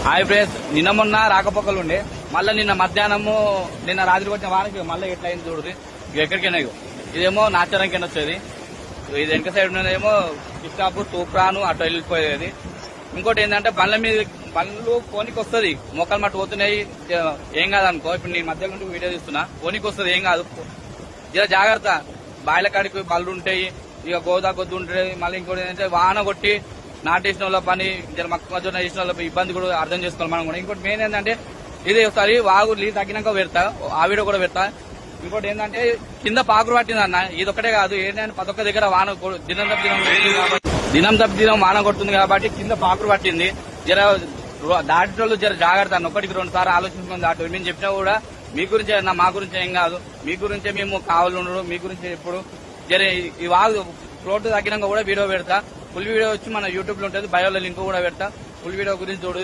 Hi friends, నిన్న మొన్న రాకపోకలు ఉండే మళ్ళీ నిన్న మధ్యాహ్నము నిన్న రాత్రికి వచ్చిన వారికి మళ్ళీ ఎట్లా అయింది చూడండి. ఎక్కడికైనా ఇదేమో నాచారం కింద వచ్చేది, ఇది వెనక సైడ్ ఉన్నదేమో కిష్టాపూర్ తూప్రాను అటు వెళ్ళిపోయేది. ఇంకోటి ఏంటంటే బండ్లు పోనీకి వస్తుంది, మొక్కలు మట్టు పోతున్నాయి ఏం కాదనుకో. ఇప్పుడు నేను మధ్య నుండి వీడియో తీస్తున్నా, పోనీకి వస్తుంది ఏం కాదు. జర జాగ్రత్త, బాయిల కాడికి బళ్ళు ఉంటాయి, ఇక గోదా కొద్ది ఉంటుంది. మళ్ళీ ఇంకోటి ఏంటంటే వాన కొట్టి నాటేసిన వాళ్ళ పని జర మొక్కజొన్న వేసిన వాళ్ళ ఇబ్బంది కూడా అర్థం చేసుకోవాలి మనం కూడా. ఇంకోటి మెయిన్ ఏంటంటే ఇది ఒకసారి వాగు నీళ్ళు తగ్గినాక పెడతా, ఆ వీడియో కూడా పెడతా. ఇంకోటి ఏంటంటే కింద పాకురు పట్టింది అన్న, ఇది ఒకటే కాదు ఏంటంటే ప్రతి ఒక్క దగ్గర వాన దినం తప్పి దినం వాన కొడుతుంది కాబట్టి కింద పాకురు పట్టింది. జర దాటోళ్ళు జర జాగ్రత్త అన్న, ఒకటికి 2 సార్లు ఆలోచించుకొని దాటు. మేము చెప్పినా కూడా మీ గురించే అన్న, మా గురించి ఏం కాదు, మీ గురించే మేము కావాలి ఉండడు, మీ గురించి ఎప్పుడు జర ఈ వాగు ఫ్లోట్ తగ్గినాక కూడా వీడియో పెడతా. ఫుల్ వీడియో వచ్చి మన యూట్యూబ్ లో ఉంటుంది, బయోలో లింక్ కూడా పెడతా. ఫుల్ వీడియో గురించి చూడు.